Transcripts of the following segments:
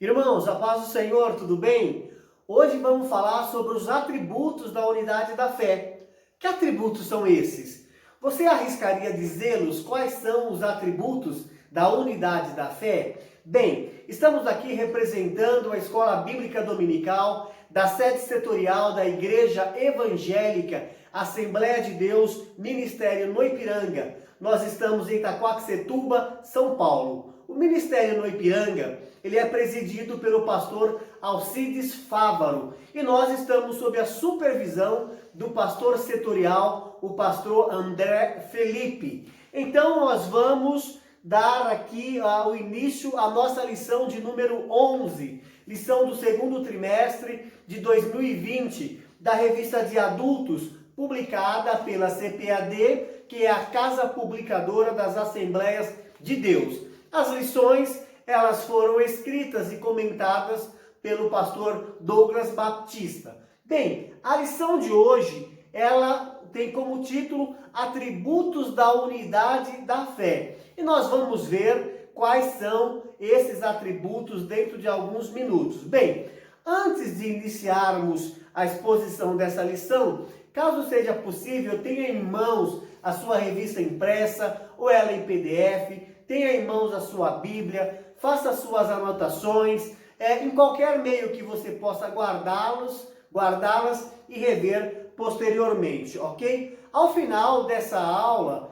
Irmãos, a paz do Senhor, tudo bem? Hoje vamos falar sobre os atributos da unidade da fé. Que atributos são esses? Você arriscaria dizê-los quais são os atributos da unidade da fé? Bem, estamos aqui representando a Escola Bíblica Dominical da sede setorial da Igreja Evangélica Assembleia de Deus, Ministério no Ipiranga. Nós estamos em Itaquaquecetuba, São Paulo. O Ministério no Ipiranga, ele é presidido pelo pastor Alcides Fávaro e nós estamos sob a supervisão do pastor setorial, o pastor André Felipe. Então nós vamos dar aqui o início à nossa lição de número 11, lição do segundo trimestre de 2020, da revista de adultos, publicada pela CPAD, que é a Casa Publicadora das Assembleias de Deus. As lições, elas foram escritas e comentadas pelo pastor Douglas Baptista. Bem, a lição de hoje, ela tem como título Atributos da Unidade da Fé. E nós vamos ver quais são esses atributos dentro de alguns minutos. Bem, antes de iniciarmos a exposição dessa lição, caso seja possível, tenha em mãos a sua revista impressa ou ela em PDF, tenha em mãos a sua Bíblia, faça suas anotações, em qualquer meio que você possa guardá-las e rever posteriormente, ok? Ao final dessa aula,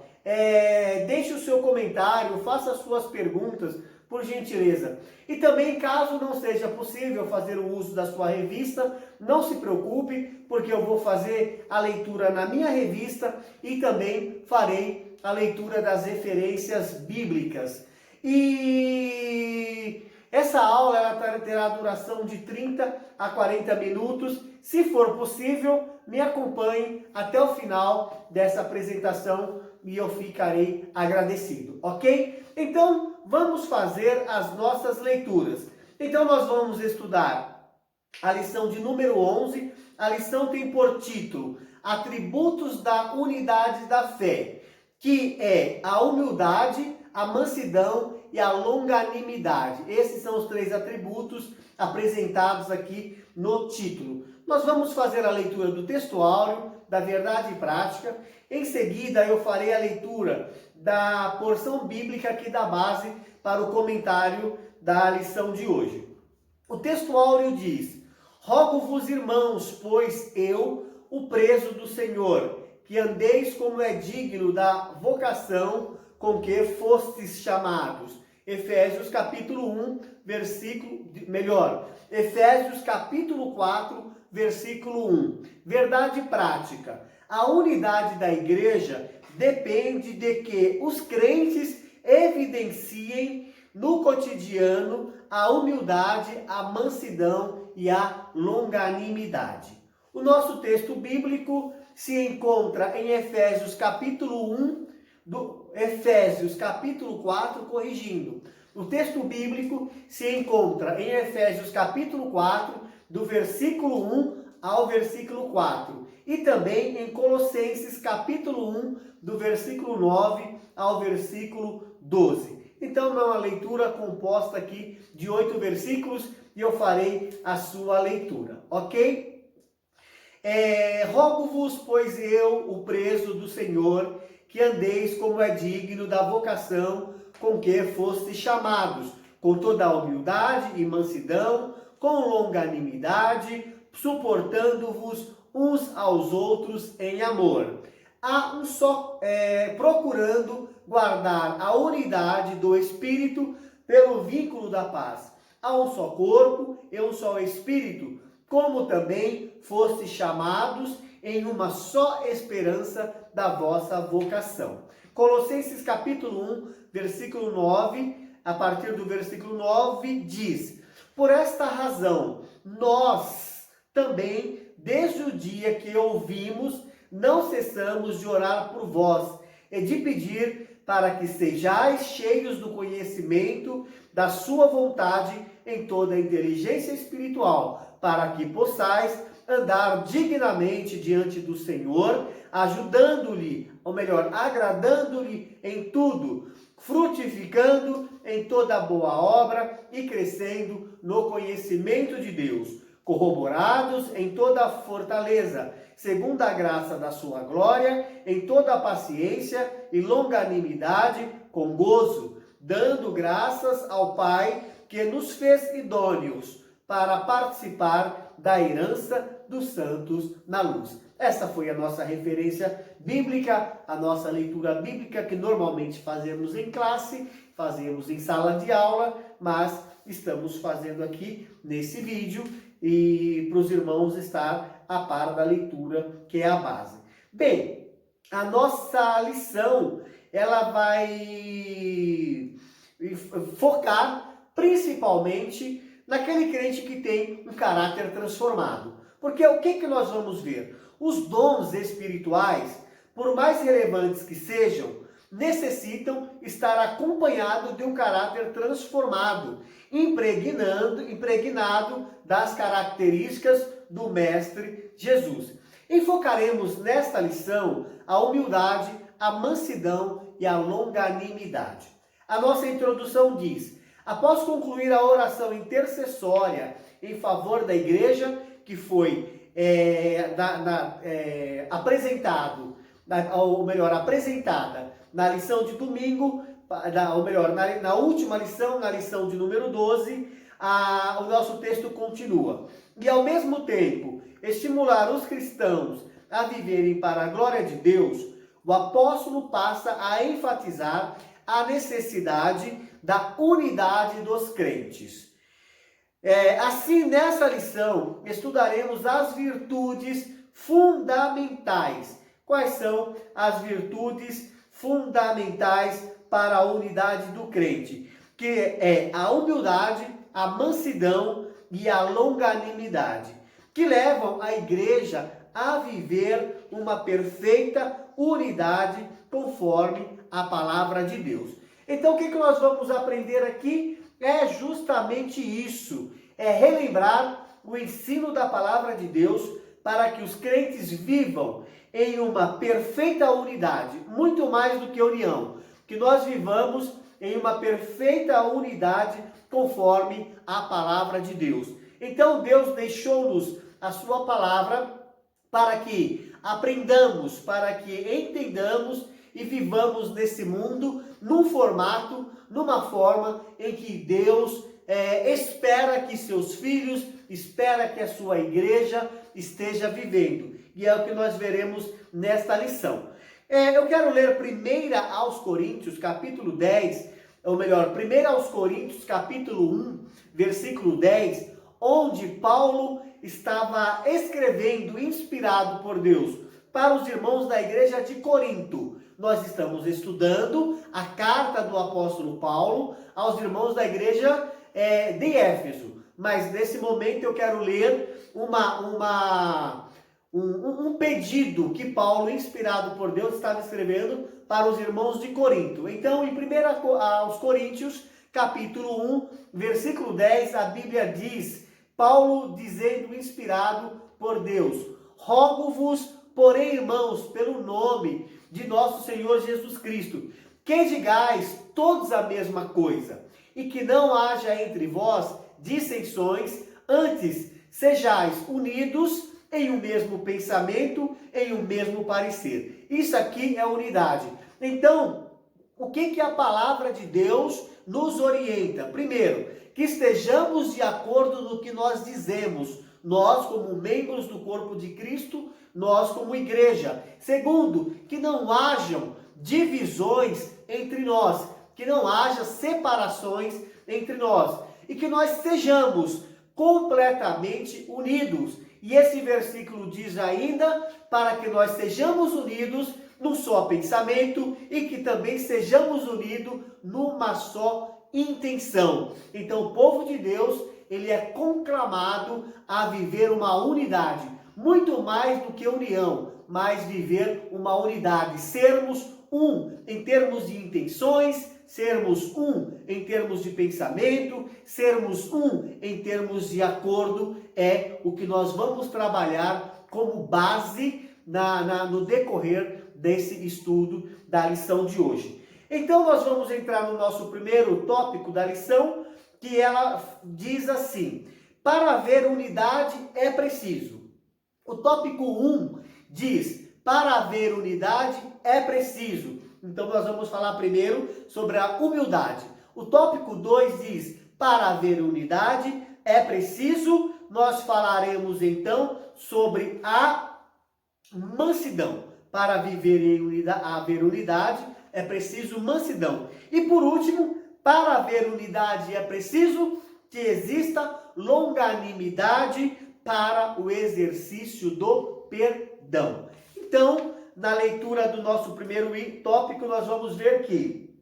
deixe o seu comentário, faça as suas perguntas, por gentileza. E também, caso não seja possível fazer o uso da sua revista, não se preocupe, porque eu vou fazer a leitura na minha revista e também farei a leitura das referências bíblicas. E essa aula ela terá duração de 30 a 40 minutos. Se for possível, me acompanhe até o final dessa apresentação e eu ficarei agradecido, ok? Então, vamos fazer as nossas leituras. Então, nós vamos estudar a lição de número 11. A lição tem por título Atributos da Unidade da Fé, que é a humildade, a mansidão e a longanimidade. Esses são os três atributos apresentados aqui no título. Nós vamos fazer a leitura do texto áureo, da verdade prática. Em seguida, eu farei a leitura da porção bíblica que dá base para o comentário da lição de hoje. O texto áureo diz: Rogo-vos, irmãos, pois eu, o preso do Senhor, que andeis como é digno da vocação com que fostes chamados. Efésios capítulo 1, Efésios capítulo 4, versículo 1. Verdade prática. A unidade da igreja depende de que os crentes evidenciem no cotidiano a humildade, a mansidão e a longanimidade. O nosso texto bíblico se encontra em Efésios capítulo 4, corrigindo. O texto bíblico se encontra em Efésios capítulo 4, do versículo 1 ao versículo 4. E também em Colossenses capítulo 1, do versículo 9 ao versículo 12. Então, é uma leitura composta aqui de 8 versículos e eu farei a sua leitura, ok? Rogo-vos, pois eu, o preso do Senhor, que andeis como é digno da vocação com que fostes chamados, com toda a humildade e mansidão, com longanimidade, suportando-vos uns aos outros em amor. Procurando guardar a unidade do Espírito pelo vínculo da paz. Há um só corpo e um só Espírito, como também fostes chamados em uma só esperança da vossa vocação. Colossenses capítulo 1, versículo 9, a partir do versículo 9, diz: Por esta razão, nós também, desde o dia que ouvimos, não cessamos de orar por vós e de pedir para que sejais cheios do conhecimento da sua vontade em toda a inteligência espiritual, para que possais andar dignamente diante do Senhor, agradando-lhe em tudo, frutificando em toda boa obra e crescendo no conhecimento de Deus, corroborados em toda a fortaleza, segundo a graça da sua glória, em toda a paciência e longanimidade, com gozo, dando graças ao Pai que nos fez idôneos para participar da herança dos santos na luz. Essa foi a nossa referência bíblica, a nossa leitura bíblica que normalmente fazemos em classe, fazemos em sala de aula, mas estamos fazendo aqui nesse vídeo e para os irmãos estar a par da leitura, que é a base. Bem, a nossa lição, ela vai focar principalmente naquele crente que tem um caráter transformado. Porque o que nós vamos ver? Os dons espirituais, por mais relevantes que sejam, necessitam estar acompanhados de um caráter transformado, impregnado das características do Mestre Jesus. Enfocaremos nesta lição a humildade, a mansidão e a longanimidade. A nossa introdução diz: após concluir a oração intercessória em favor da igreja, que foi apresentada na lição de domingo, na última lição, na lição de número 12, o nosso texto continua. E ao mesmo tempo, estimular os cristãos a viverem para a glória de Deus, o apóstolo passa a enfatizar a necessidade da unidade dos crentes. Assim, nessa lição, estudaremos as virtudes fundamentais. Quais são as virtudes fundamentais para a unidade do crente? Que é a humildade, a mansidão e a longanimidade, que levam a igreja a viver uma perfeita unidade conforme a palavra de Deus. Então, o que nós vamos aprender aqui? É justamente isso, é relembrar o ensino da palavra de Deus para que os crentes vivam em uma perfeita unidade, muito mais do que união, que nós vivamos em uma perfeita unidade conforme a palavra de Deus. Então Deus deixou-nos a sua palavra para que aprendamos, para que entendamos e vivamos nesse mundo num formato, numa forma em que Deus espera que seus filhos, espera que a sua igreja esteja vivendo. E é o que nós veremos nesta lição. Eu quero ler 1 aos Coríntios, capítulo 10, ou melhor, 1 aos Coríntios, capítulo 1, versículo 10, onde Paulo estava escrevendo, inspirado por Deus, para os irmãos da igreja de Corinto. Nós estamos estudando a carta do apóstolo Paulo aos irmãos da igreja de Éfeso. Mas nesse momento eu quero ler um pedido que Paulo, inspirado por Deus, estava escrevendo para os irmãos de Corinto. Então, em 1 aos Coríntios, capítulo 1, versículo 10, a Bíblia diz, Paulo dizendo, inspirado por Deus: rogo-vos, porém, irmãos, pelo nome de nosso Senhor Jesus Cristo, que digais todos a mesma coisa, e que não haja entre vós dissensões, antes sejais unidos em um mesmo pensamento, em um mesmo parecer. Isso aqui é unidade. Então, o que a palavra de Deus nos orienta? Primeiro, que estejamos de acordo no que nós dizemos, nós como membros do corpo de Cristo, nós como igreja. Segundo, que não hajam divisões entre nós, que não haja separações entre nós, e que nós sejamos completamente unidos. E esse versículo diz ainda, para que nós sejamos unidos num só pensamento e que também sejamos unidos numa só intenção. Então o povo de Deus, ele é conclamado a viver uma unidade, muito mais do que união, mas viver uma unidade, sermos um em termos de intenções, sermos um em termos de pensamento, sermos um em termos de acordo, é o que nós vamos trabalhar como base no decorrer desse estudo da lição de hoje. Então nós vamos entrar no nosso primeiro tópico da lição, que ela diz assim: para haver unidade é preciso. O tópico 1 diz: para haver unidade é preciso. Então nós vamos falar primeiro sobre a humildade. O tópico 2 diz: para haver unidade é preciso. Nós falaremos então sobre a mansidão. Para haver unidade é preciso mansidão. E por último, para haver unidade é preciso que exista longanimidade para o exercício do perdão. Então, na leitura do nosso primeiro tópico, nós vamos ver que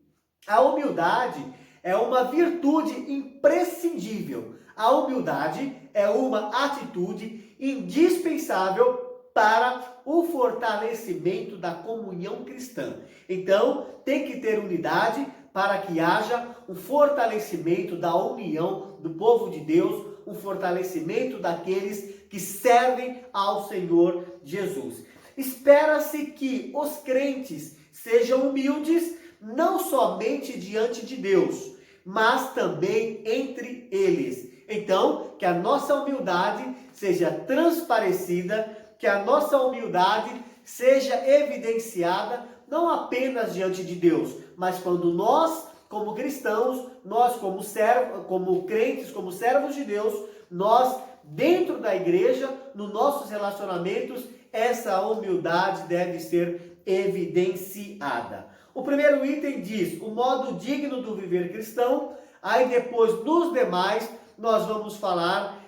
a humildade é uma virtude imprescindível. A humildade é uma atitude indispensável para o fortalecimento da comunhão cristã. Então, tem que ter unidade para que haja um fortalecimento da união do povo de Deus, um fortalecimento daqueles que servem ao Senhor Jesus. Espera-se que os crentes sejam humildes, não somente diante de Deus, mas também entre eles. Então, que a nossa humildade seja transparecida, que a nossa humildade seja evidenciada, não apenas diante de Deus, mas quando nós, como cristãos, nós como crentes, como servos de Deus, nós, dentro da igreja, nos nossos relacionamentos, essa humildade deve ser evidenciada. O primeiro item diz o modo digno do viver cristão. Aí depois, nos demais, nós vamos falar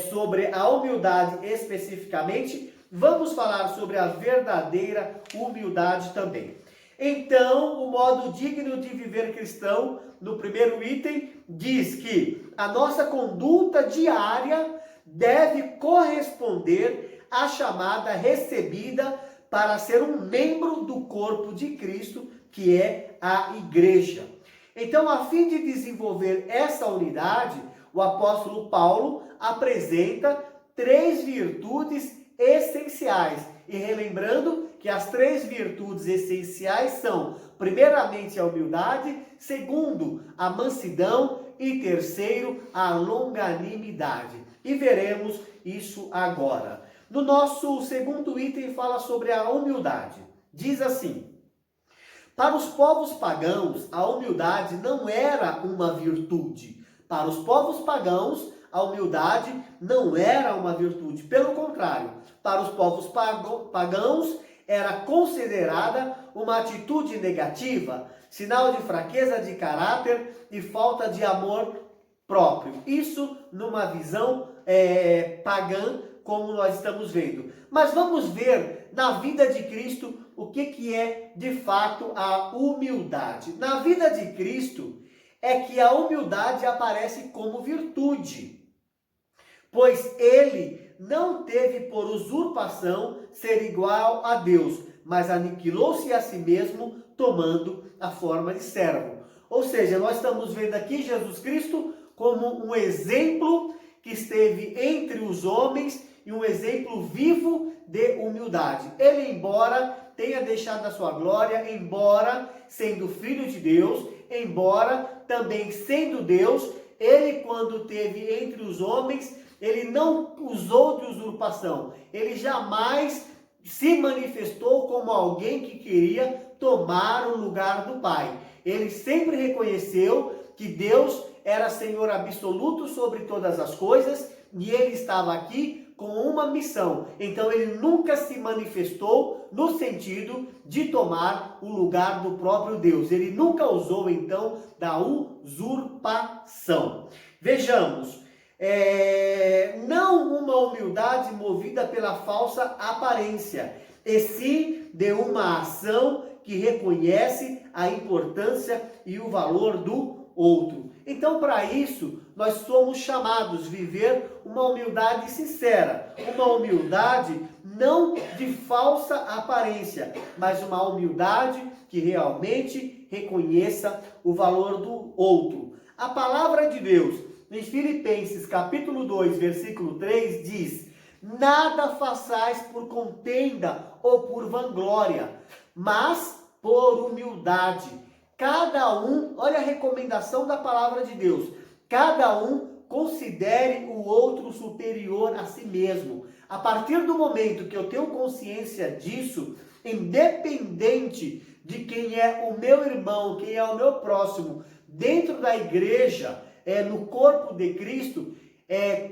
sobre a humildade especificamente. Vamos falar sobre a verdadeira humildade também. Então, o modo digno de viver cristão, no primeiro item, diz que a nossa conduta diária deve corresponder à chamada recebida para ser um membro do corpo de Cristo, que é a igreja. Então, a fim de desenvolver essa unidade, o apóstolo Paulo apresenta 3 virtudes essenciais. E relembrando que as 3 virtudes essenciais são, primeiramente, a humildade, segundo, a mansidão e terceiro, a longanimidade. E veremos isso agora. No nosso segundo item fala sobre a humildade. Diz assim: para os povos pagãos, a humildade não era uma virtude. Para os povos pagãos, a humildade não era uma virtude. Pelo contrário, para os povos pagãos, era considerada uma atitude negativa, sinal de fraqueza de caráter e falta de amor próprio. Isso numa visão pagã, como nós estamos vendo. Mas vamos ver na vida de Cristo o que é de fato a humildade. Na vida de Cristo é que a humildade aparece como virtude, pois ele não teve por usurpação ser igual a Deus, mas aniquilou-se a si mesmo, tomando a forma de servo. Ou seja, nós estamos vendo aqui Jesus Cristo como um exemplo que esteve entre os homens e um exemplo vivo de humildade. Ele, embora tenha deixado a sua glória, embora sendo filho de Deus, embora também sendo Deus, ele, quando teve entre os homens, ele não usou de usurpação. Ele jamais se manifestou como alguém que queria tomar o lugar do Pai. Ele sempre reconheceu que Deus era Senhor absoluto sobre todas as coisas e ele estava aqui com uma missão. Então ele nunca se manifestou no sentido de tomar o lugar do próprio Deus. Ele nunca usou então da usurpação. Vejamos, não uma humildade movida pela falsa aparência, e sim de uma ação que reconhece a importância e o valor do outro. Então, para isso, nós somos chamados a viver uma humildade sincera, uma humildade não de falsa aparência, mas uma humildade que realmente reconheça o valor do outro. A palavra de Deus, em Filipenses capítulo 2, versículo 3, diz: nada façais por contenda ou por vanglória, mas por humildade. Cada um, olha a recomendação da palavra de Deus, cada um considere o outro superior a si mesmo. A partir do momento que eu tenho consciência disso, independente de quem é o meu irmão, quem é o meu próximo, dentro da igreja, no corpo de Cristo,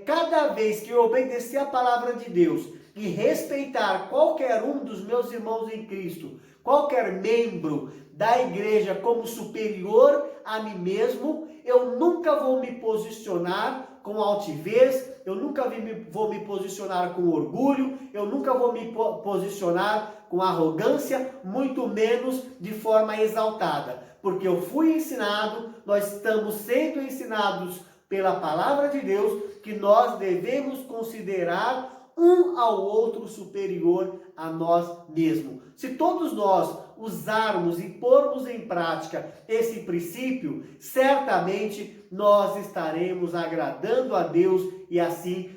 cada vez que eu obedecer a palavra de Deus e respeitar qualquer um dos meus irmãos em Cristo, qualquer membro da igreja como superior a mim mesmo, eu nunca vou me posicionar com altivez, eu nunca vou me posicionar com orgulho, eu nunca vou me posicionar com arrogância, muito menos de forma exaltada. Porque eu fui ensinado, nós estamos sendo ensinados pela palavra de Deus, que nós devemos considerar um ao outro superior a nós mesmos. Se todos nós usarmos e pormos em prática esse princípio, certamente nós estaremos agradando a Deus e assim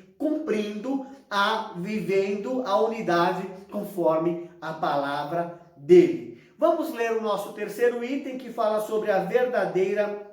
vivendo a unidade conforme a palavra dele. Vamos ler o nosso terceiro item que fala sobre a verdadeira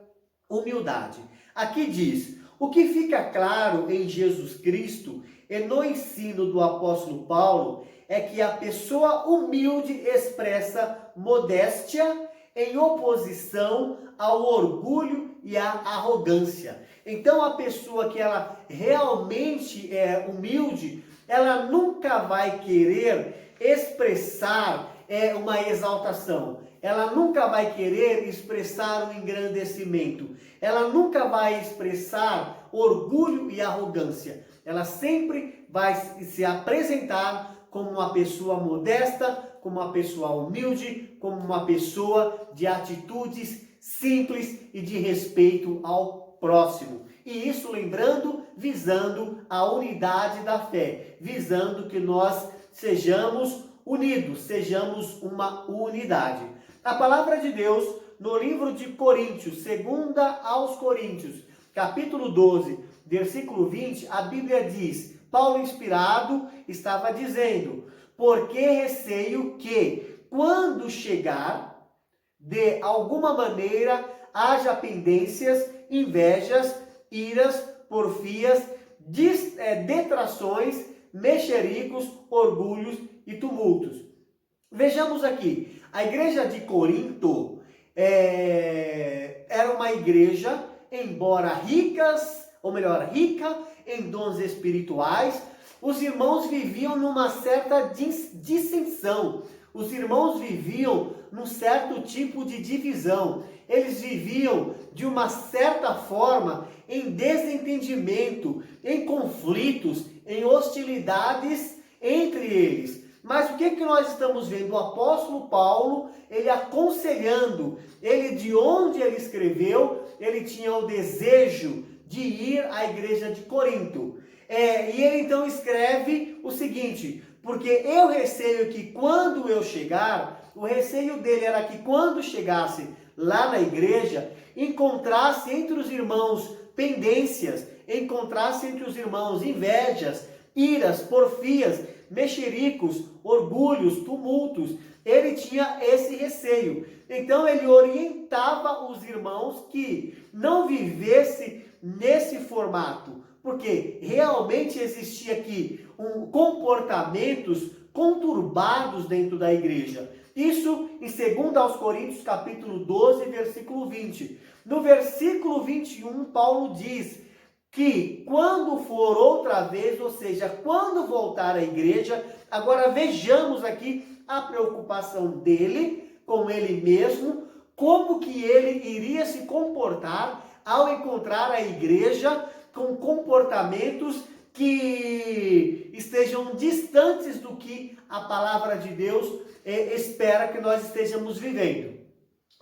humildade. Aqui diz: o que fica claro em Jesus Cristo e no ensino do apóstolo Paulo é que a pessoa humilde expressa modéstia em oposição ao orgulho e à arrogância. Então a pessoa que ela realmente é humilde, ela nunca vai querer expressar uma exaltação. Ela nunca vai querer expressar um engrandecimento. Ela nunca vai expressar orgulho e arrogância. Ela sempre vai se apresentar como uma pessoa modesta, como uma pessoa humilde, como uma pessoa de atitudes simples e de respeito ao próximo. E isso, lembrando, visando a unidade da fé, visando que nós sejamos unidos, sejamos uma unidade. A palavra de Deus, no livro de Coríntios, 2 aos Coríntios, capítulo 12, versículo 20, a Bíblia diz: Paulo inspirado estava dizendo: porque receio que, quando chegar, de alguma maneira haja pendências, invejas, iras, porfias, detrações, mexericos, orgulhos e tumultos. Vejamos aqui, a igreja de Corinto era uma igreja, embora rica em dons espirituais, os irmãos viviam numa certa dissensão. Os irmãos viviam num certo tipo de divisão. Eles viviam de uma certa forma em desentendimento, em conflitos, em hostilidades entre eles. Mas o que nós estamos vendo? O apóstolo Paulo, ele aconselhando, ele de onde ele escreveu, ele tinha o desejo de ir à igreja de Corinto. E ele então escreve o seguinte: porque eu receio que quando eu chegar, o receio dele era que quando chegasse lá na igreja, encontrasse entre os irmãos pendências, encontrasse entre os irmãos invejas, iras, porfias, mexericos, orgulhos, tumultos. Ele tinha esse receio. Então ele orientava os irmãos que não vivesse nesse formato, porque realmente existia aqui comportamentos conturbados dentro da igreja. Isso em 2 aos Coríntios, capítulo 12, versículo 20. No versículo 21, Paulo diz que quando for outra vez, ou seja, quando voltar à igreja, agora vejamos aqui a preocupação dele com ele mesmo, como que ele iria se comportar ao encontrar a igreja com comportamentos que estejam distantes do que a palavra de Deus espera que nós estejamos vivendo.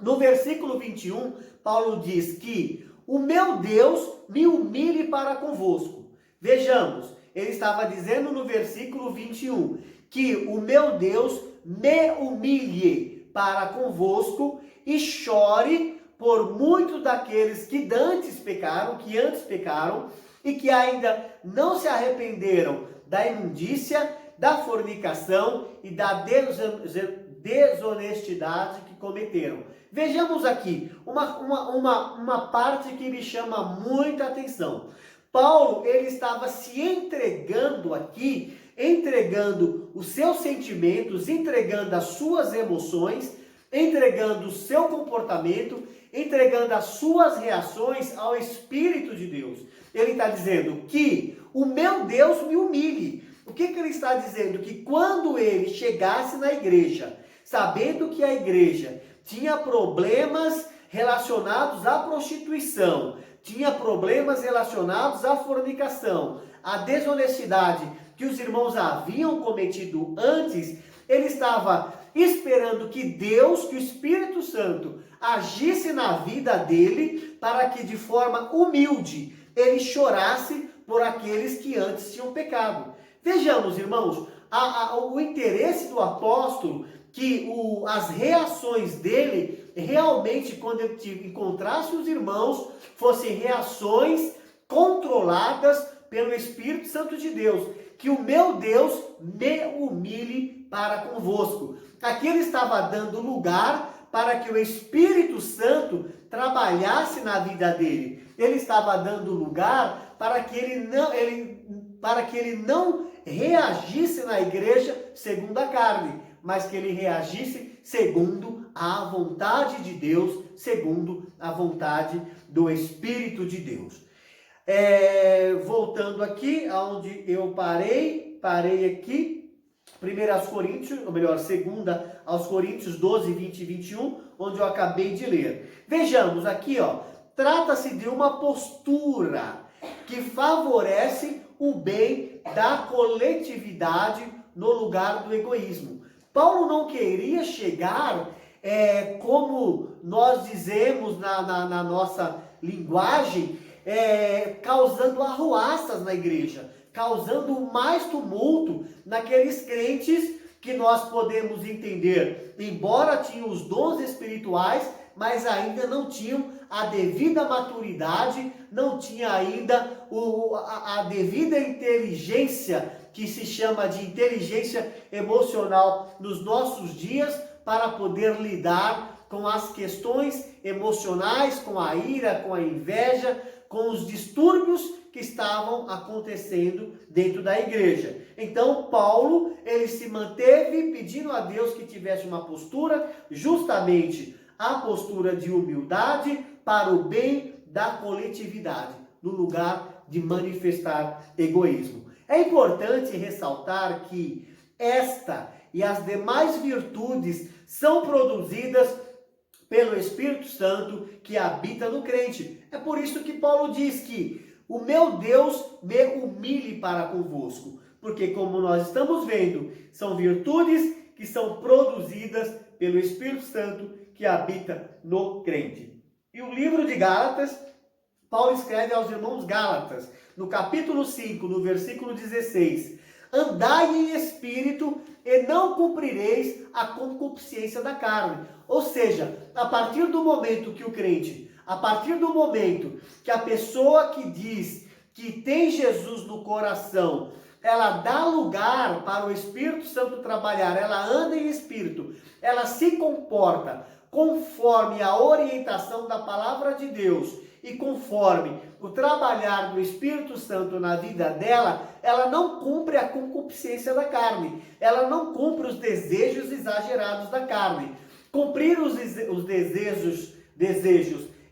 No versículo 21, Paulo diz que o meu Deus me humilhe para convosco. Vejamos, ele estava dizendo no versículo 21 que o meu Deus me humilhe para convosco e chore por muitos daqueles que antes pecaram e que ainda não se arrependeram da imundícia, da fornicação e da desonestidade que cometeram. Vejamos aqui uma parte que me chama muita atenção. Paulo, ele estava se entregando aqui, entregando os seus sentimentos, entregando as suas emoções, entregando o seu comportamento, entregando as suas reações ao Espírito de Deus. Ele está dizendo que o meu Deus me humilhe. O que ele está dizendo? Que quando ele chegasse na igreja, sabendo que a igreja tinha problemas relacionados à prostituição, tinha problemas relacionados à fornicação, à desonestidade que os irmãos haviam cometido antes, ele estava esperando que Deus, que o Espírito Santo, agisse na vida dele para que de forma humilde ele chorasse por aqueles que antes tinham pecado. Vejamos, irmãos, o interesse do apóstolo, que as reações dele, realmente, quando ele encontrasse os irmãos, fossem reações controladas pelo Espírito Santo de Deus. Que o meu Deus me humilhe para convosco. Aqui ele estava dando lugar para que o Espírito Santo trabalhasse na vida dele. Ele estava dando lugar para que ele não reagisse na igreja segundo a carne, mas que ele reagisse segundo a vontade de Deus, segundo a vontade do Espírito de Deus. Voltando aqui, aonde eu parei aqui, 1 Coríntios, ou melhor, 2 aos Coríntios 12, 20 e 21, onde eu acabei de ler. Vejamos aqui, trata-se de uma postura que favorece o bem da coletividade no lugar do egoísmo. Paulo não queria chegar, como nós dizemos na nossa linguagem, causando arruaças na igreja, causando mais tumulto naqueles crentes que nós podemos entender, embora tinham os dons espirituais, mas ainda não tinham a devida maturidade, não tinha ainda a devida inteligência, que se chama de inteligência emocional nos nossos dias, para poder lidar com as questões emocionais, com a ira, com a inveja, com os distúrbios que estavam acontecendo dentro da igreja. Então Paulo, ele se manteve pedindo a Deus que tivesse uma postura, justamente a postura de humildade para o bem da coletividade, no lugar de manifestar egoísmo. É importante ressaltar que esta e as demais virtudes são produzidas pelo Espírito Santo que habita no crente. É por isso que Paulo diz que o meu Deus me humilhe para convosco. Porque, como nós estamos vendo, são virtudes que são produzidas pelo Espírito Santo que habita no crente. E o livro de Gálatas, Paulo escreve aos irmãos Gálatas, no capítulo 5, no versículo 16: andai em espírito e não cumprireis a concupiscência da carne. Ou seja, a partir do momento que o crente, a partir do momento que a pessoa que diz que tem Jesus no coração, ela dá lugar para o Espírito Santo trabalhar, ela anda em espírito, ela se comporta conforme a orientação da palavra de Deus e conforme o trabalhar do Espírito Santo na vida dela, ela não cumpre a concupiscência da carne, ela não cumpre os desejos exagerados da carne. Cumprir os desejos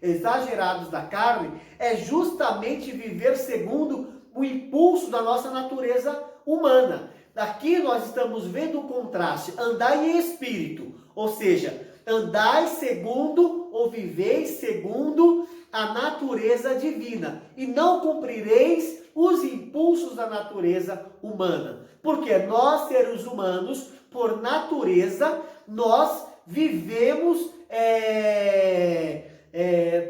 exagerados da carne é justamente viver segundo o impulso da nossa natureza humana. Aqui nós estamos vendo o contraste, andai em espírito, ou seja, andai segundo ou viveis segundo a natureza divina e não cumprireis os impulsos da natureza humana. Porque nós, seres humanos, por natureza, nós vivemos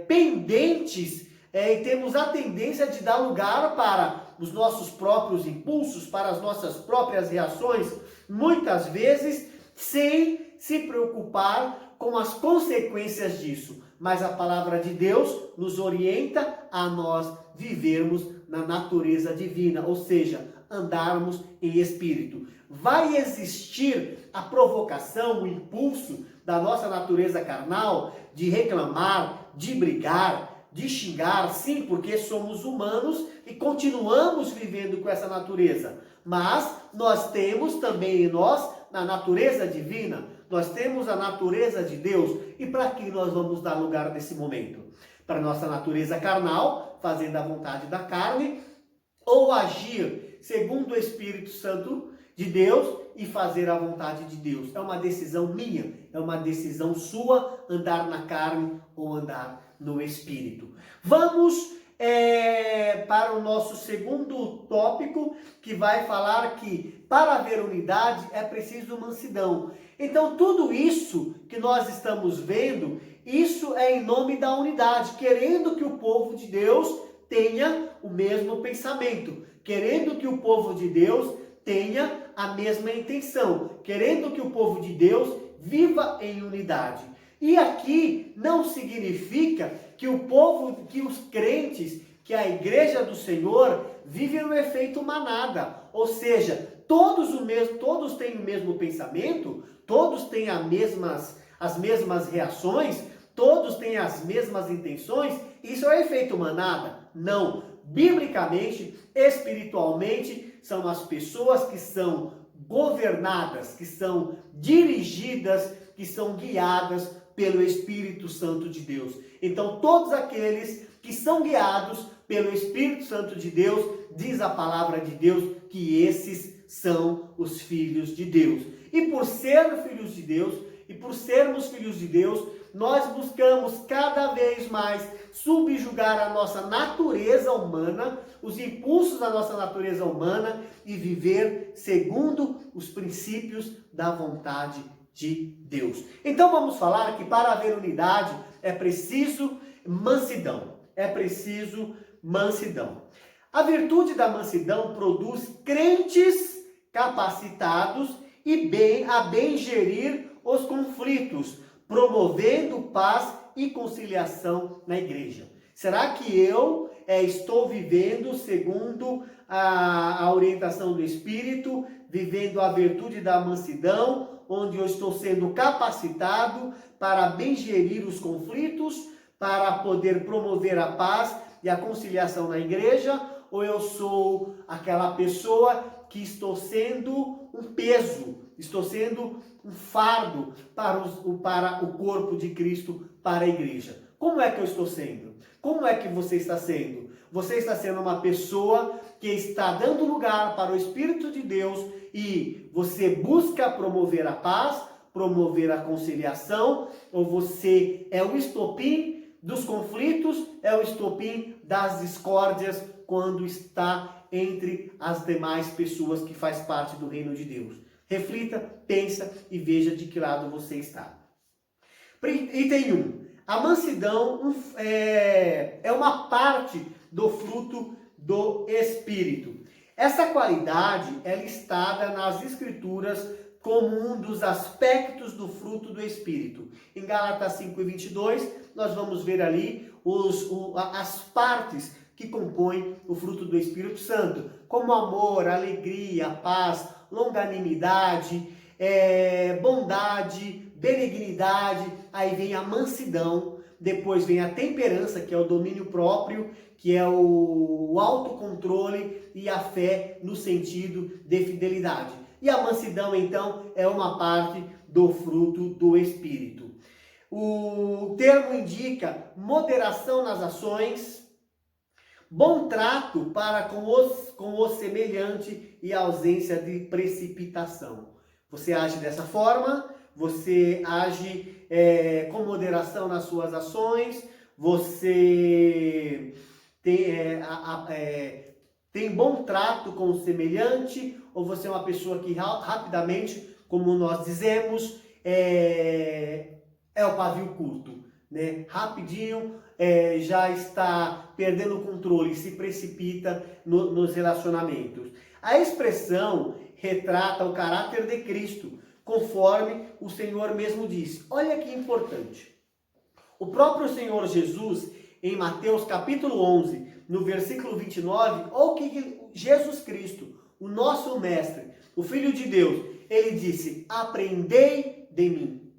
pendentes e temos a tendência de dar lugar para os nossos próprios impulsos, para as nossas próprias reações, muitas vezes sem se preocupar com as consequências disso. Mas a palavra de Deus nos orienta a nós vivermos na natureza divina, ou seja, andarmos em espírito. Vai existir a provocação, o impulso da nossa natureza carnal, de reclamar, de brigar, de xingar, sim, porque somos humanos e continuamos vivendo com essa natureza. Mas nós temos também em nós, na natureza divina, nós temos a natureza de Deus. E para que nós vamos dar lugar nesse momento? Para nossa natureza carnal, fazendo a vontade da carne, ou agir segundo o Espírito Santo de Deus e fazer a vontade de Deus. É uma decisão minha, é uma decisão sua, andar na carne ou andar no Espírito. Vamos para o nosso segundo tópico, que vai falar que para haver unidade é preciso mansidão. Então tudo isso que nós estamos vendo, isso é em nome da unidade, querendo que o povo de Deus tenha o mesmo pensamento, querendo que o povo de Deus tenha a mesma intenção, querendo que o povo de Deus viva em unidade. E aqui não significa que o povo, que os crentes, que a igreja do Senhor vive no efeito manada, ou seja, todos têm o mesmo pensamento, todos têm as mesmas reações, todos têm as mesmas intenções. Isso é efeito manada? Não. Biblicamente, espiritualmente, são as pessoas que são governadas, que são dirigidas, que são guiadas pelo Espírito Santo de Deus. Então, todos aqueles que são guiados pelo Espírito Santo de Deus, diz a palavra de Deus que esses são os filhos de Deus. E por ser filhos de Deus, e por sermos filhos de Deus, nós buscamos cada vez mais subjugar a nossa natureza humana, os impulsos da nossa natureza humana e viver segundo os princípios da vontade de Deus. Então vamos falar que para haver unidade é preciso mansidão. É preciso mansidão. A virtude da mansidão produz crentes capacitados e a bem gerir os conflitos, promovendo paz e conciliação na igreja. Será que eu estou vivendo segundo a orientação do Espírito, vivendo a virtude da mansidão, onde eu estou sendo capacitado para bem gerir os conflitos, para poder promover a paz e a conciliação na igreja? Ou eu sou aquela pessoa que estou sendo um peso, estou sendo um fardo para o corpo de Cristo, para a igreja? Como é que eu estou sendo? Como é que você está sendo? Você está sendo uma pessoa que está dando lugar para o Espírito de Deus e você busca promover a paz, promover a conciliação, ou você é o estopim dos conflitos, é o estopim das discórdias quando está entre as demais pessoas que faz parte do reino de Deus? Reflita, pensa e veja de que lado você está. Item 1. A mansidão é uma parte do fruto do Espírito. Essa qualidade é listada nas Escrituras como um dos aspectos do fruto do Espírito. Em Gálatas 5:22, nós vamos ver ali as partes que compõem o fruto do Espírito Santo, como amor, alegria, paz, longanimidade, bondade, benignidade. Aí vem a mansidão, depois vem a temperança, que é o domínio próprio, que é o autocontrole, e a fé no sentido de fidelidade. E a mansidão, então, é uma parte do fruto do Espírito. O termo indica moderação nas ações, bom trato para com o semelhante e ausência de precipitação. Você age dessa forma, você age com moderação nas suas ações, você tem bom trato com o semelhante, ou você é uma pessoa que rapidamente, como nós dizemos, é o pavio curto, né? Rapidinho já está perdendo o controle, se precipita nos relacionamentos. A expressão retrata o caráter de Cristo, conforme o Senhor mesmo disse. Olha que importante. O próprio Senhor Jesus, em Mateus capítulo 11, no versículo 29, olha o que Jesus Cristo, o nosso mestre, o Filho de Deus, ele disse: aprendei de mim.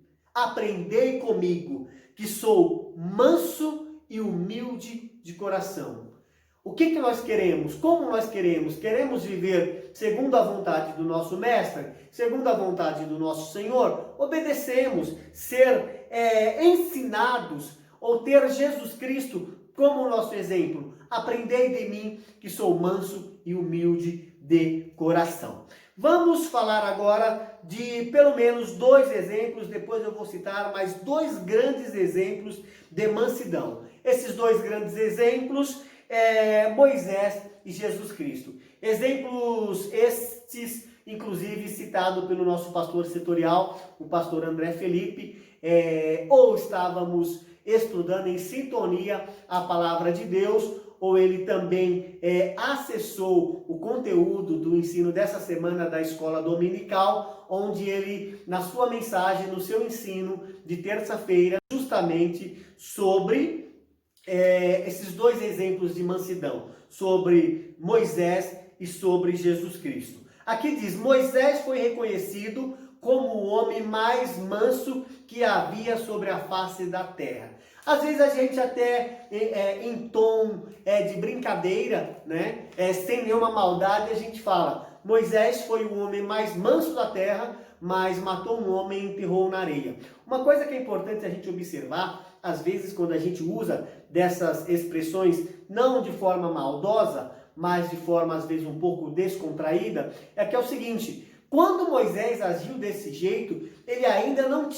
aprendei comigo, que sou manso e humilde de coração. O que nós queremos? Como nós queremos? Queremos viver segundo a vontade do nosso Mestre, segundo a vontade do nosso Senhor? Obedecemos, ser ensinados ou ter Jesus Cristo como nosso exemplo. Aprendei de mim, que sou manso e humilde de coração. Vamos falar agora de pelo menos 2 exemplos, depois eu vou citar mais 2 grandes exemplos de mansidão. Esses 2 grandes exemplos Moisés e Jesus Cristo. Exemplos estes, inclusive, citado pelo nosso pastor setorial, o pastor André Felipe, ou estávamos estudando em sintonia a palavra de Deus, ou ele também acessou o conteúdo do ensino dessa semana da escola dominical, onde ele, na sua mensagem, no seu ensino de terça-feira, justamente sobre esses 2 exemplos de mansidão, sobre Moisés e sobre Jesus Cristo. Aqui diz, Moisés foi reconhecido como o homem mais manso que havia sobre a face da terra. Às vezes a gente até em tom de brincadeira, né, sem nenhuma maldade, a gente fala, Moisés foi o homem mais manso da terra, mas matou um homem e enterrou na areia. Uma coisa que é importante a gente observar, às vezes quando a gente usa dessas expressões, não de forma maldosa, mas de forma às vezes um pouco descontraída, é que é o seguinte, quando Moisés agiu desse jeito, ele ainda não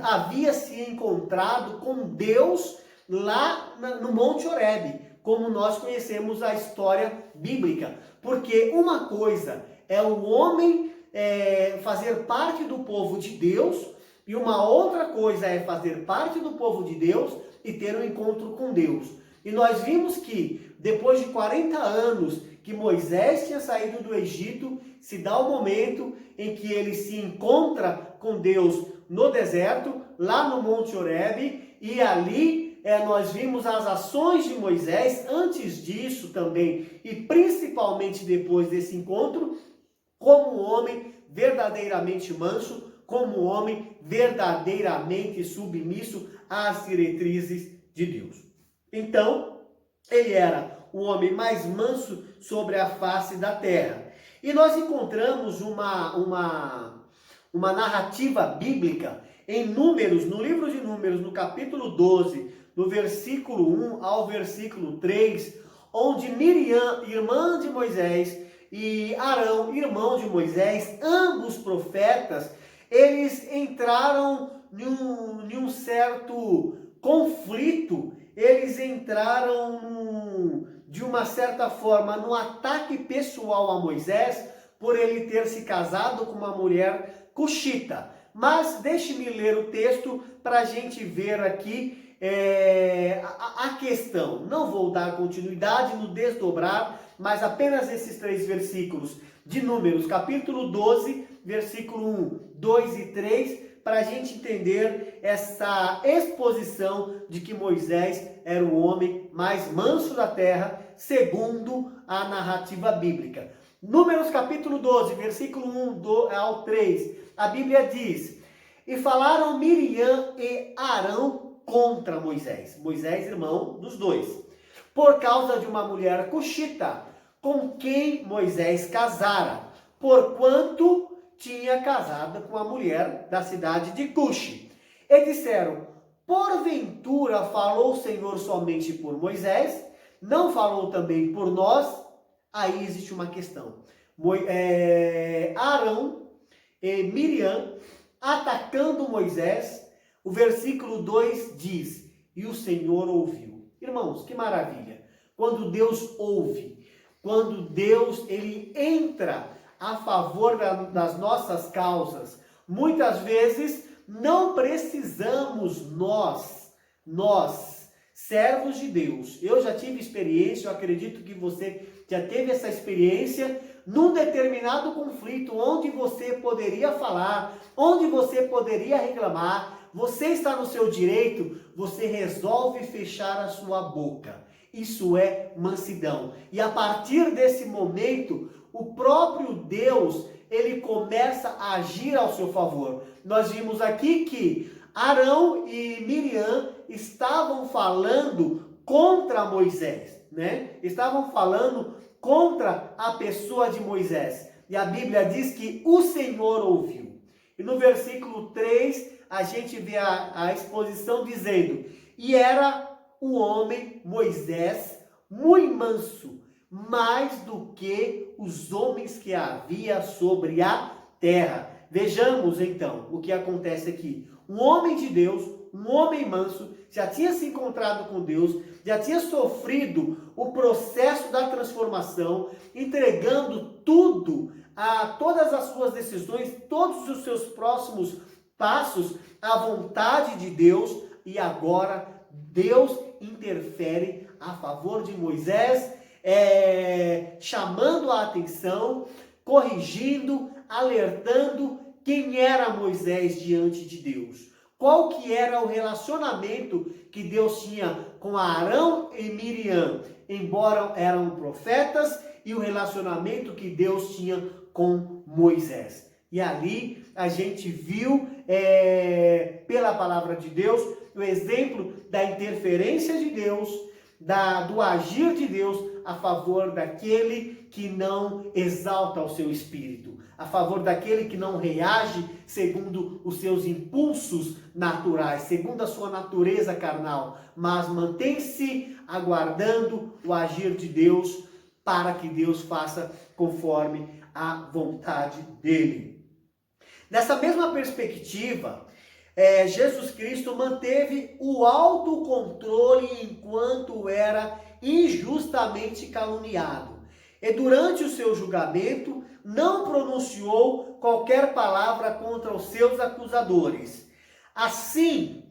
havia se encontrado com Deus lá no Monte Horebe, como nós conhecemos a história bíblica. Porque uma coisa é o homem fazer parte do povo de Deus, e uma outra coisa é fazer parte do povo de Deus e ter um encontro com Deus. E nós vimos que depois de 40 anos que Moisés tinha saído do Egito, se dá o momento em que ele se encontra com Deus no deserto, lá no Monte Horebe, e ali nós vimos as ações de Moisés, antes disso também, e principalmente depois desse encontro, como um homem verdadeiramente manso, como um homem verdadeiramente submisso às diretrizes de Deus. Então, ele era o homem mais manso sobre a face da terra. E nós encontramos uma narrativa bíblica em Números, no livro de Números, no capítulo 12, no versículo 1 ao versículo 3, onde Miriam, irmã de Moisés, e Arão, irmão de Moisés, ambos profetas, eles entraram em um certo conflito, eles entraram de uma certa forma no ataque pessoal a Moisés, por ele ter se casado com uma mulher cuxita. Mas deixe-me ler o texto para a gente ver aqui a questão. Não vou dar continuidade no desdobrar, mas apenas esses 3 versículos de Números, capítulo 12, versículo 1, 2 e 3, para a gente entender essa exposição de que Moisés era o homem mais manso da terra, segundo a narrativa bíblica. Números capítulo 12, versículo 1 ao 3, a Bíblia diz, e falaram Miriam e Arão contra Moisés, Moisés irmão dos dois, por causa de uma mulher cuxita, com quem Moisés casara, porquanto tinha casado com a mulher da cidade de Cuxi. E disseram, porventura falou o Senhor somente por Moisés, não falou também por nós? Aí existe uma questão. Arão e Miriam atacando Moisés, o versículo 2 diz, e o Senhor ouviu. Irmãos, que maravilha! Quando Deus ouve, quando Deus ele entra a favor das nossas causas, muitas vezes não precisamos nós, servos de Deus. Eu já tive experiência, eu acredito que você já teve essa experiência num determinado conflito, onde você poderia falar, onde você poderia reclamar, você está no seu direito, você resolve fechar a sua boca. Isso é mansidão. E a partir desse momento, o próprio Deus, ele começa a agir ao seu favor. nós vimos aqui que Arão e Miriam estavam falando contra Moisés, né? Estavam falando contra a pessoa de Moisés. E a Bíblia diz que o Senhor ouviu. E no versículo 3, a gente vê a exposição dizendo: e era o homem Moisés muito manso, mais do que os homens que havia sobre a terra. Vejamos então o que acontece aqui. Um homem de Deus, um homem manso, já tinha se encontrado com Deus, já tinha sofrido o processo da transformação, entregando tudo, todas as suas decisões, todos os seus próximos passos à vontade de Deus, e agora Deus interfere a favor de Moisés, chamando a atenção, corrigindo, alertando quem era Moisés diante de Deus. Qual que era o relacionamento que Deus tinha com Arão e Miriam, embora eram profetas, e o relacionamento que Deus tinha com Moisés. E ali a gente viu, pela palavra de Deus, o exemplo da interferência de Deus, do agir de Deus a favor daquele que não exalta o seu espírito, a favor daquele que não reage segundo os seus impulsos naturais, segundo a sua natureza carnal, mas mantém-se aguardando o agir de Deus para que Deus faça conforme a vontade dele. Nessa mesma perspectiva, Jesus Cristo manteve o autocontrole enquanto era injustamente caluniado. E durante o seu julgamento, não pronunciou qualquer palavra contra os seus acusadores. Assim,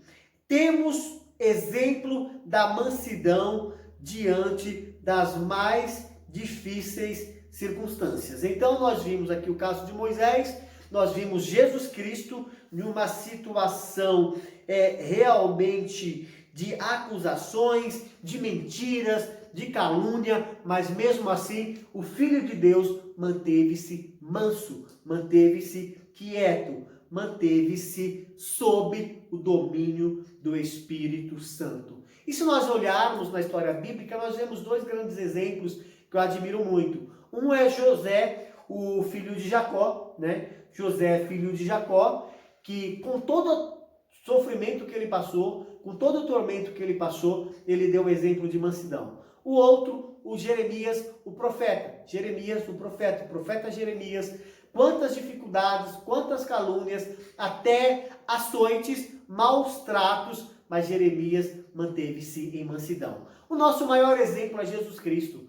temos exemplo da mansidão diante das mais difíceis circunstâncias. Então, nós vimos aqui o caso de Moisés, nós vimos Jesus Cristo numa situação realmente de acusações, de mentiras, de calúnia, mas mesmo assim o Filho de Deus manteve-se manso, manteve-se quieto, manteve-se sob o domínio do Espírito Santo. E se nós olharmos na história bíblica, nós vemos dois grandes exemplos que eu admiro muito. Um é José, o filho de Jacó, né? José, filho de Jacó, que com todo o sofrimento que ele passou, com todo o tormento que ele passou, ele deu um exemplo de mansidão. O outro, o Jeremias, o profeta. Jeremias, o profeta Jeremias. Quantas dificuldades, quantas calúnias, até açoites, maus tratos, mas Jeremias manteve-se em mansidão. O nosso maior exemplo é Jesus Cristo.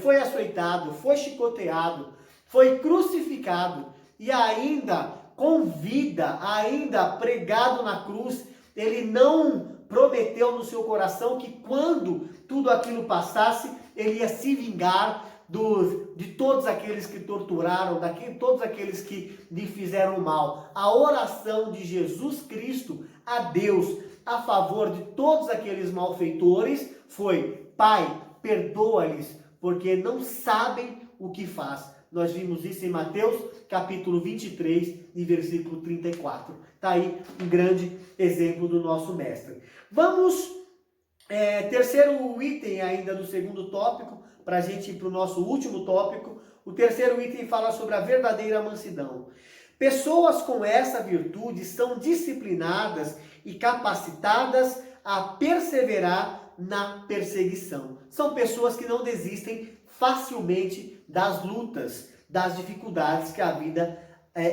Foi açoitado, foi chicoteado, foi crucificado e ainda com vida, ainda pregado na cruz, ele não prometeu no seu coração que quando tudo aquilo passasse, ele ia se vingar de todos aqueles que torturaram, todos aqueles que lhe fizeram mal. A oração de Jesus Cristo a Deus a favor de todos aqueles malfeitores foi: Pai, perdoa-lhes, porque não sabem o que faz. Nós vimos isso em Mateus, capítulo 23, e versículo 34. Está aí um grande exemplo do nosso mestre. Vamos, terceiro item ainda do segundo tópico, para a gente ir para o nosso último tópico. O terceiro item fala sobre a verdadeira mansidão. Pessoas com essa virtude são disciplinadas e capacitadas a perseverar na perseguição. São pessoas que não desistem facilmente das lutas, das dificuldades que a vida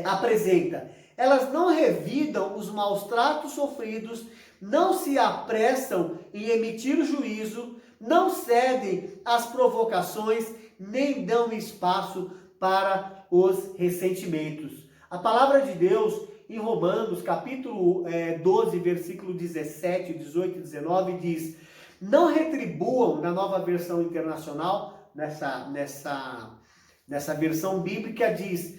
apresenta. Elas não revidam os maus tratos sofridos, não se apressam em emitir juízo, não cedem às provocações, nem dão espaço para os ressentimentos. A palavra de Deus, em Romanos, capítulo 12, versículo 17, 18 e 19, diz: não retribuam, na Nova Versão Internacional, nessa versão bíblica, diz: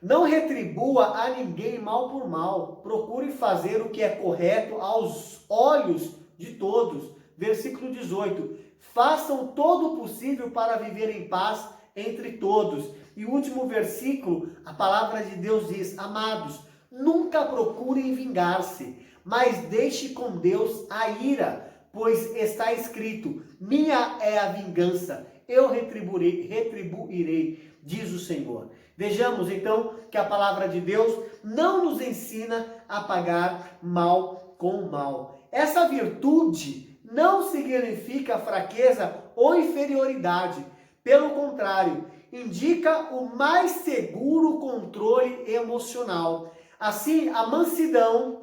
não retribua a ninguém mal por mal, procure fazer o que é correto aos olhos de todos. Versículo 18, façam todo o possível para viver em paz entre todos. E o último versículo, a palavra de Deus diz: amados, Nunca procurem vingar-se, mas deixe com Deus a ira, pois está escrito: minha é a vingança, eu retribuirei, diz o Senhor. Vejamos então que a palavra de Deus não nos ensina a pagar mal com mal. Essa virtude não significa fraqueza ou inferioridade. Pelo contrário, indica o mais seguro controle emocional. Assim, a mansidão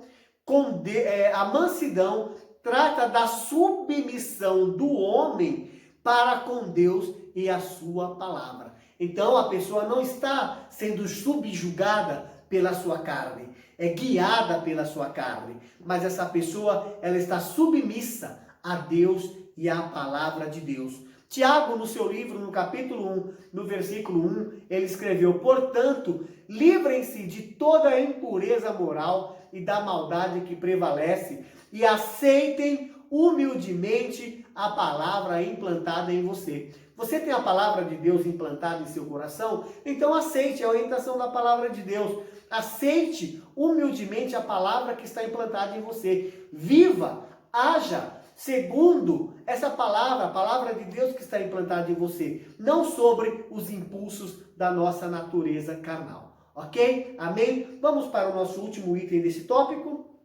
trata da submissão do homem para com Deus e a sua palavra. Então, a pessoa não está sendo subjugada pela sua carne, é guiada pela sua carne, mas essa pessoa, ela está submissa a Deus e à palavra de Deus. Tiago, no seu livro, no capítulo 1, no versículo 1, ele escreveu: portanto, livrem-se de toda a impureza moral e da maldade que prevalece e aceitem humildemente a palavra implantada em você. Você tem a palavra de Deus implantada em seu coração? Então aceite a orientação da palavra de Deus. Aceite humildemente a palavra que está implantada em você. Viva, haja segundo essa palavra, a palavra de Deus que está implantada em você. Não sobre os impulsos da nossa natureza carnal. Ok? Amém? Vamos para o nosso último item desse tópico,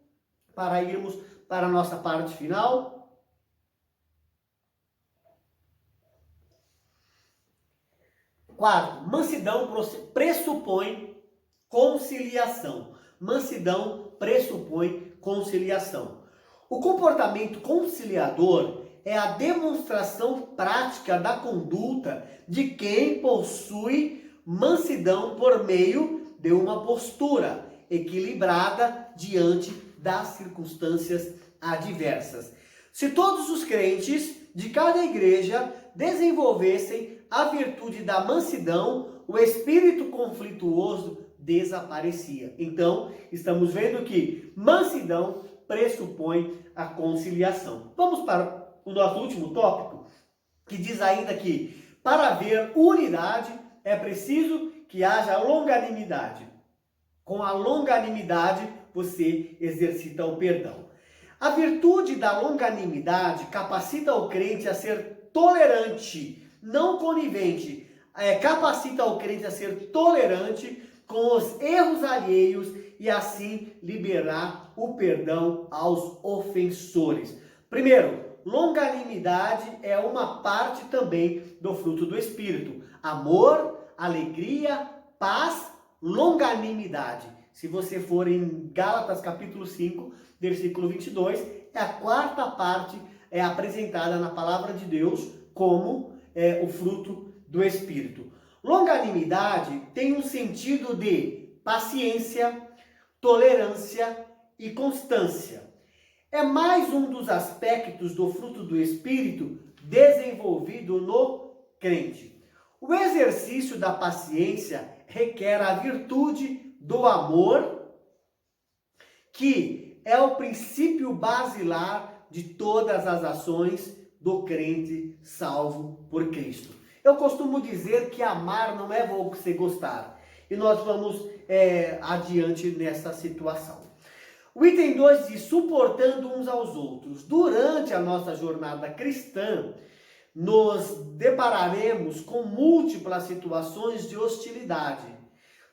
para irmos para a nossa parte final. Quarto, mansidão pressupõe conciliação. Mansidão pressupõe conciliação. O comportamento conciliador é a demonstração prática da conduta de quem possui mansidão por meio de uma postura equilibrada diante das circunstâncias adversas. Se todos os crentes de cada igreja desenvolvessem a virtude da mansidão, o espírito conflituoso desaparecia. Então, estamos vendo que mansidão pressupõe a conciliação. Vamos para o nosso último tópico, que diz ainda que para haver unidade é preciso que haja longanimidade. Com a longanimidade, você exercita o perdão. A virtude da longanimidade capacita o crente a ser tolerante, não conivente. Capacita o crente a ser tolerante com os erros alheios e assim liberar o perdão aos ofensores. Primeiro, longanimidade é uma parte também do fruto do Espírito. Amor, alegria, paz, longanimidade. Se você for em Gálatas capítulo 5, versículo 22, a quarta parte é apresentada na palavra de Deus como o fruto do Espírito. Longanimidade tem um sentido de paciência, tolerância e constância. É mais um dos aspectos do fruto do Espírito desenvolvido no crente. O exercício da paciência requer a virtude do amor, que é o princípio basilar de todas as ações do crente salvo por Cristo. Eu costumo dizer que amar não é você gostar. E nós vamos adiante nessa situação. O item 2 diz: suportando uns aos outros. Durante a nossa jornada cristã, nos depararemos com múltiplas situações de hostilidade.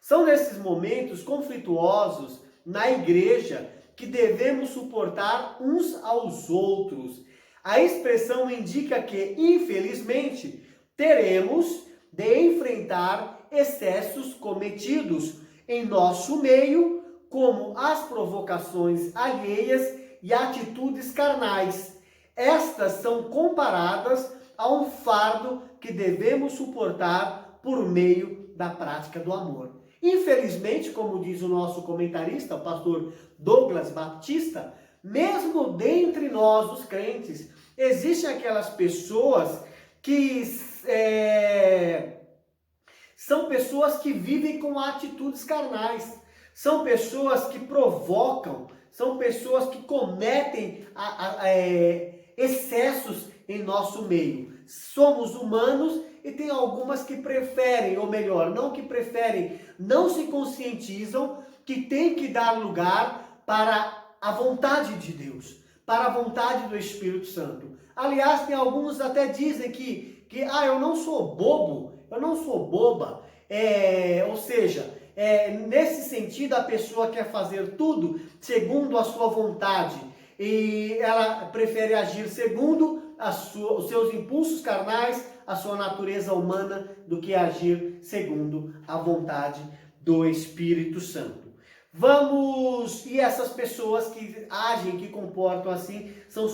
São nesses momentos conflituosos na igreja que devemos suportar uns aos outros. A expressão indica que, infelizmente, teremos de enfrentar excessos cometidos em nosso meio, como as provocações alheias e atitudes carnais. Estas são comparadas a um fardo que devemos suportar por meio da prática do amor. Infelizmente, como diz o nosso comentarista, o pastor Douglas Batista, mesmo dentre nós, os crentes, existem aquelas pessoas que são pessoas que vivem com atitudes carnais, são pessoas que provocam, são pessoas que cometem excessos em nosso meio. Somos humanos e tem algumas que preferem, ou melhor, não que preferem, não se conscientizam que tem que dar lugar para a vontade de Deus, para a vontade do Espírito Santo. Aliás, tem alguns até dizem que eu não sou bobo, eu não sou boba. Ou seja, nesse sentido a pessoa quer fazer tudo segundo a sua vontade e ela prefere agir segundo os seus impulsos carnais, a sua natureza humana, do que agir segundo a vontade do Espírito Santo. E essas pessoas que agem, que comportam assim, são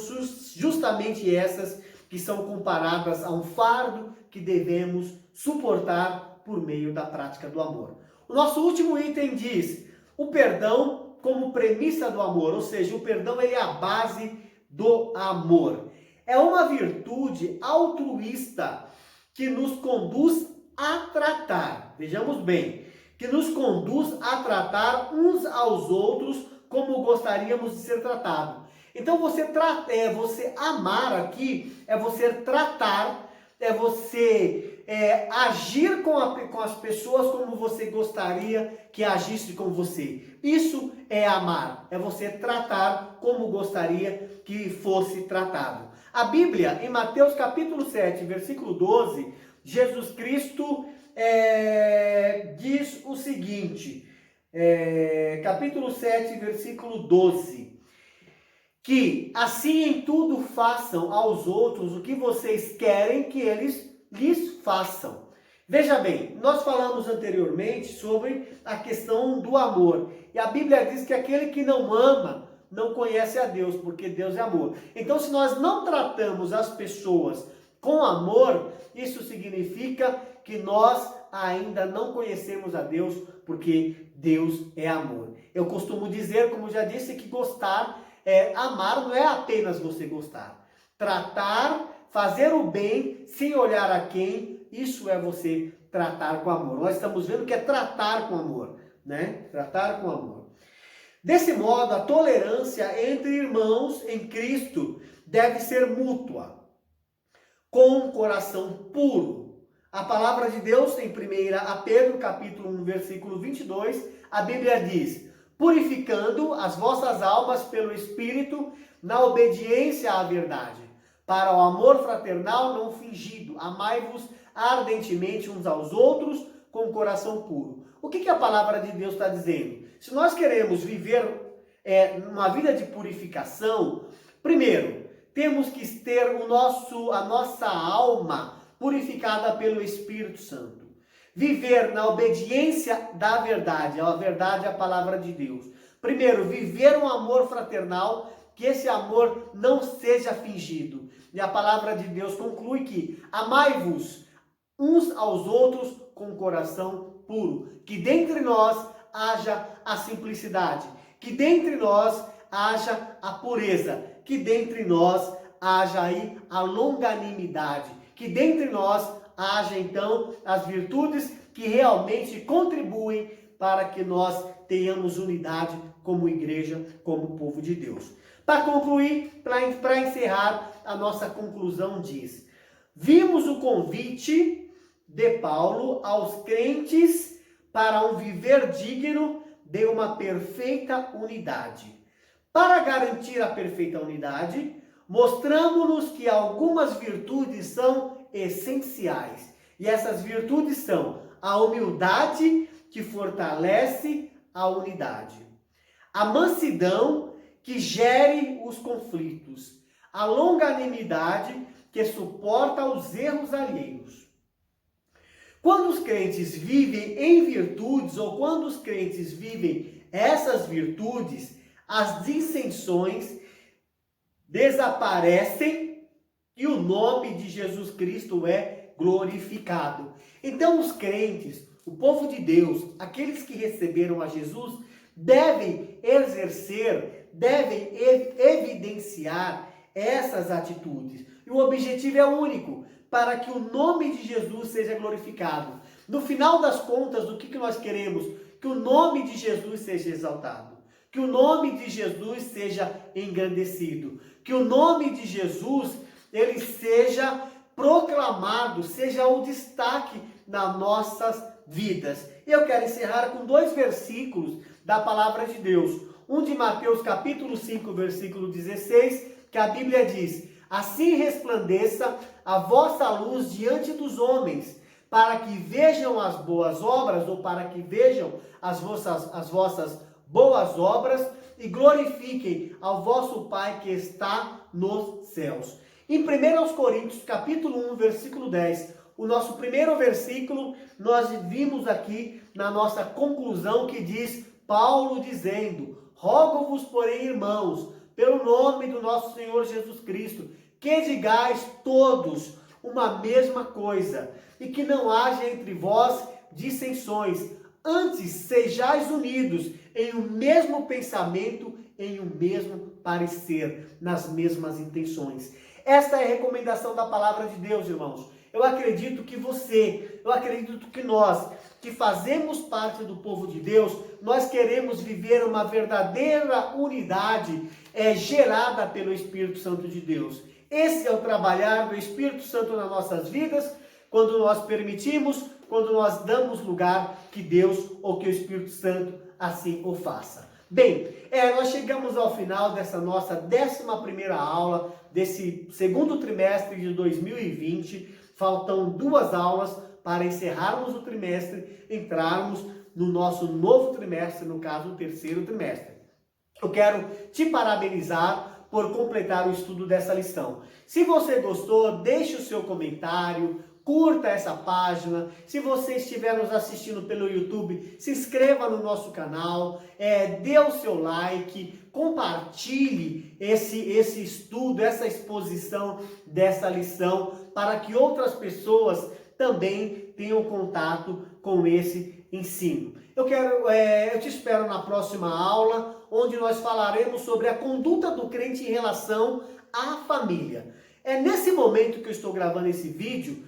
justamente essas que são comparadas a um fardo que devemos suportar por meio da prática do amor. O nosso último item diz: o perdão como premissa do amor, ou seja, o perdão é a base do amor. É uma virtude altruísta que nos conduz a tratar, vejamos bem, que nos conduz a tratar uns aos outros como gostaríamos de ser tratados. Então você amar aqui, é você tratar, é você agir com as pessoas como você gostaria que agisse com você. Isso é amar, é você tratar como gostaria que fosse tratado. A Bíblia, em Mateus capítulo 7, versículo 12, Jesus Cristo diz o seguinte, capítulo 7, versículo 12, que assim em tudo façam aos outros o que vocês querem que eles lhes façam. Veja bem, nós falamos anteriormente sobre a questão do amor. E a Bíblia diz que aquele que não ama não conhece a Deus, porque Deus é amor. Então, se nós não tratamos as pessoas com amor, isso significa que nós ainda não conhecemos a Deus, porque Deus é amor. Eu costumo dizer, como já disse, que amar não é apenas você gostar. Tratar, fazer o bem sem olhar a quem, isso é você tratar com amor. Nós estamos vendo que é tratar com amor, né? Tratar com amor. Desse modo, a tolerância entre irmãos em Cristo deve ser mútua, com um coração puro. A palavra de Deus em 1 Pedro, capítulo 1, versículo 22, a Bíblia diz: purificando as vossas almas pelo Espírito, na obediência à verdade, para o amor fraternal não fingido. Amai-vos ardentemente uns aos outros com o coração puro. O que a palavra de Deus está dizendo? Se nós queremos viver uma vida de purificação, primeiro, temos que ter a nossa alma purificada pelo Espírito Santo. Viver na obediência da verdade. A verdade é a palavra de Deus. Primeiro, viver um amor fraternal, que esse amor não seja fingido. E a palavra de Deus conclui que amai-vos uns aos outros com o coração puro. Que dentre nós haja a simplicidade. Que dentre nós haja a pureza. Que dentre nós haja aí a longanimidade. Que dentre nós haja então as virtudes que realmente contribuem para que nós tenhamos unidade como igreja, como povo de Deus. Para concluir, para encerrar, a nossa conclusão diz: vimos o convite de Paulo aos crentes para um viver digno de uma perfeita unidade. Para garantir a perfeita unidade, mostramos-nos que algumas virtudes são essenciais. E essas virtudes são a humildade, que fortalece a unidade, a mansidão, que gere os conflitos, a longanimidade, que suporta os erros alheios. Quando os crentes vivem em virtudes, ou quando os crentes vivem essas virtudes, as dissensões desaparecem e o nome de Jesus Cristo é glorificado. Então os crentes, o povo de Deus, aqueles que receberam a Jesus, devem exercer, devem evidenciar essas atitudes. E o objetivo é único, para que o nome de Jesus seja glorificado. No final das contas, o que nós queremos? Que o nome de Jesus seja exaltado. Que o nome de Jesus seja engrandecido. Que o nome de Jesus, ele seja proclamado, seja o destaque nas nossas vidas. Eu quero encerrar com 2 versículos da palavra de Deus. Um de Mateus capítulo 5, versículo 16, que a Bíblia diz: assim resplandeça a vossa luz diante dos homens, para que vejam as boas obras, ou para que vejam as vossas boas obras e glorifiquem ao vosso Pai que está nos céus. Em 1 Coríntios capítulo 1, versículo 10, o nosso primeiro versículo, nós vimos aqui na nossa conclusão que diz, Paulo dizendo: rogo-vos, porém, irmãos, pelo nome do nosso Senhor Jesus Cristo, que digais todos uma mesma coisa, e que não haja entre vós dissensões, antes sejais unidos em um mesmo pensamento, em um mesmo parecer, nas mesmas intenções. Esta é a recomendação da palavra de Deus, irmãos. Eu acredito que nós, que fazemos parte do povo de Deus, nós queremos viver uma verdadeira unidade gerada pelo Espírito Santo de Deus. Esse é o trabalhar do Espírito Santo nas nossas vidas, quando nós permitimos, quando nós damos lugar que Deus ou que o Espírito Santo assim o faça. Bem, nós chegamos ao final dessa nossa 11ª aula, desse segundo trimestre de 2020. Faltam 2 aulas para encerrarmos o trimestre, entrarmos no nosso novo trimestre, no caso, o 3º trimestre. Eu quero te parabenizar por completar o estudo dessa lição. Se você gostou, deixe o seu comentário, curta essa página. Se você estiver nos assistindo pelo YouTube, se inscreva no nosso canal, dê o seu like, compartilhe esse estudo, essa exposição dessa lição, para que outras pessoas também tenham contato com esse ensino. Eu te espero na próxima aula, onde nós falaremos sobre a conduta do crente em relação à família. Nesse momento que eu estou gravando esse vídeo,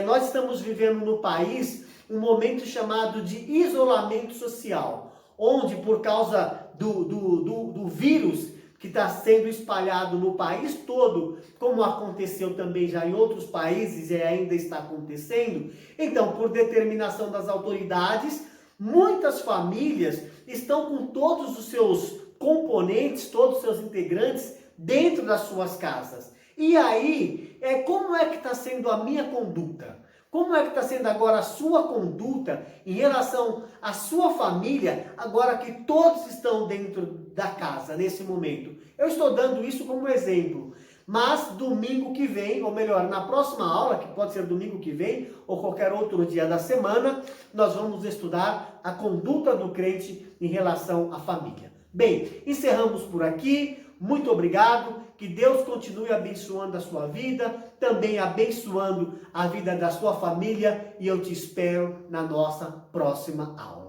nós estamos vivendo no país um momento chamado de isolamento social, onde por causa do vírus que está sendo espalhado no país todo, como aconteceu também já em outros países e ainda está acontecendo, então, por determinação das autoridades, muitas famílias estão com todos os seus componentes, todos os seus integrantes dentro das suas casas. E aí, como é que está sendo a minha conduta? Como é que está sendo agora a sua conduta em relação à sua família, agora que todos estão dentro da casa, nesse momento? Eu estou dando isso como exemplo. Mas domingo que vem, ou melhor, na próxima aula, que pode ser domingo que vem, ou qualquer outro dia da semana, nós vamos estudar a conduta do crente em relação à família. Bem, encerramos por aqui. Muito obrigado. Que Deus continue abençoando a sua vida, também abençoando a vida da sua família, e eu te espero na nossa próxima aula.